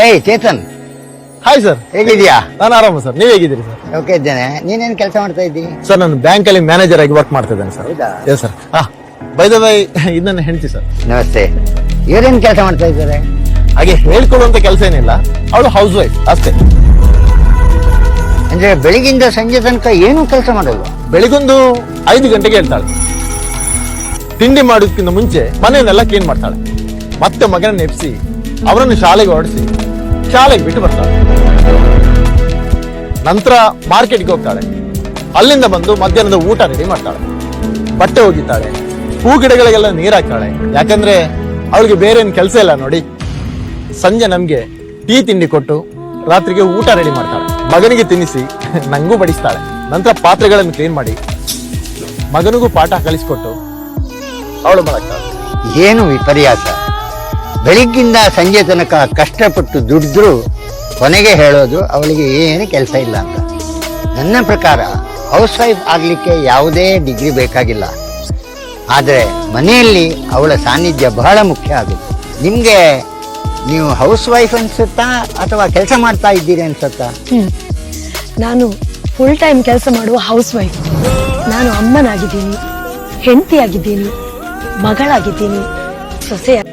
ಏಯ್ Chetan, hi sir, ಹೇಗಿದ್ಯಾ? ನಾನು ಆರಾಮ ಸರ್. ನೀವ್ ಹೇಗಿದ್ದೀರಿ ಸರ್? ಓಕೆ ಇದ್ದೇನೆ. ನೀನೇನ್ ಕೆಲಸ ಮಾಡ್ತಾ ಇದ್ದೀನಿ? ಸರ್ ನಾನು ಬ್ಯಾಂಕ್ ಅಲ್ಲಿ ಮ್ಯಾನೇಜರ್ ಆಗಿ ವರ್ಕ್ ಮಾಡ್ತಾ ಇದ್ದೇನೆ ಸರ್. ಹೌದಾ? Yes sir. By the way, ಇದು ನನ್ನ ಹೆಂಡತಿ ಸರ್. ನಮಸ್ತೆ. ಇವರೇನ್ ಕೆಲಸ ಮಾಡ್ತಾ ಇದ್ದಾರೆ? ಹಾಗೆ ಹೇಳ್ಕೊಳ್ಳುವಂತ ಕೆಲಸ ಏನಿಲ್ಲ, ಅವಳು ಹೌಸ್ ವೈಫ್ ಅಷ್ಟೇ. ಅಂದ್ರೆ ಬೆಳಿಗ್ಗಿಂದ ಸಂಜೆ ತನಕ ಏನು ಕೆಲಸ ಮಾಡೋದು? ಬೆಳಿಗೊಂದು 5 ಗಂಟೆಗೆ ಹೇಳ್ತಾಳೆ. ತಿಂಡಿ ಮಾಡೋದಕ್ಕಿಂತ ಮುಂಚೆ ಮನೆಯನ್ನೆಲ್ಲ ಕ್ಲೀನ್ ಮಾಡ್ತಾಳೆ. ಮತ್ತೆ ಮಗನ ಎಬ್ಸಿ ಅವರನ್ನು ಶಾಲೆಗೆ ಹೊರಡಿಸಿ ಶಾಲೆಗೆ ಬಿಟ್ಟು ಬರ್ತಾಳೆ. ನಂತರ ಮಾರ್ಕೆಟ್ಗೆ ಹೋಗ್ತಾಳೆ. ಅಲ್ಲಿಂದ ಬಂದು ಮಧ್ಯಾಹ್ನದ ಊಟ ರೆಡಿ ಮಾಡ್ತಾಳೆ. ಬಟ್ಟೆ ಒಗಿತಾಳೆ. ಹೂ ಗಿಡಗಳಿಗೆಲ್ಲ ನೀರ್ ಹಾಕ್ತಾಳೆ. ಯಾಕಂದ್ರೆ ಅವಳಿಗೆ ಬೇರೆ ಏನ್ ಕೆಲಸ ಇಲ್ಲ ನೋಡಿ. ಸಂಜೆ ನಮ್ಗೆ ಟೀ ತಿಂಡಿ ಕೊಟ್ಟು ರಾತ್ರಿಗೆ ಊಟ ರೆಡಿ ಮಾಡ್ತಾಳೆ. ಮಗನಿಗೆ ತಿನ್ನಿಸಿ ನಂಗೂ ಬಡಿಸ್ತಾಳೆ. ನಂತರ ಪಾತ್ರೆಗಳನ್ನು ಕ್ಲೀನ್ ಮಾಡಿ ಮಗನಿಗೂ ಪಾಠ ಕಲಿಸ್ಕೊಟ್ಟು ಅವಳು ಮಲಗ್ತಾಳೆ. ಏನು ವಿಪರ್ಯಾಸ! ಬೆಳಿಗ್ಗಿಂದ ಸಂಜೆ ತನಕ ಕಷ್ಟಪಟ್ಟು ದುಡಿದ್ರು ಕೊನೆಗೆ ಹೇಳೋದು ಅವಳಿಗೆ ಏನು ಕೆಲಸ ಇಲ್ಲ ಅಂತ. ನನ್ನ ಪ್ರಕಾರ ಹೌಸ್ ವೈಫ್ ಆಗ್ಲಿಕ್ಕೆ ಯಾವುದೇ ಡಿಗ್ರಿ ಬೇಕಾಗಿಲ್ಲ. ಆದರೆ ಮನೆಯಲ್ಲಿ ಅವಳ ಸಾನ್ನಿಧ್ಯ ಬಹಳ ಮುಖ್ಯ ಆಗುತ್ತೆ. ನಿಮ್ಗೆ ನೀವು ಹೌಸ್ ವೈಫ್ ಅನ್ಸುತ್ತಾ ಅಥವಾ ಕೆಲಸ ಮಾಡ್ತಾ ಇದ್ದೀರಿ ಅನ್ಸುತ್ತಾ? ನಾನು ಫುಲ್ ಟೈಮ್ ಕೆಲಸ ಮಾಡುವ ಹೌಸ್ ವೈಫ್. ನಾನು ಅಮ್ಮನಾಗಿದ್ದೀನಿ, ಹೆಂಡತಿಯಾಗಿದ್ದೀನಿ, ಮಗಳಾಗಿದ್ದೀನಿ, ಸೊಸೆಯಾಗಿದ್ದೀನಿ.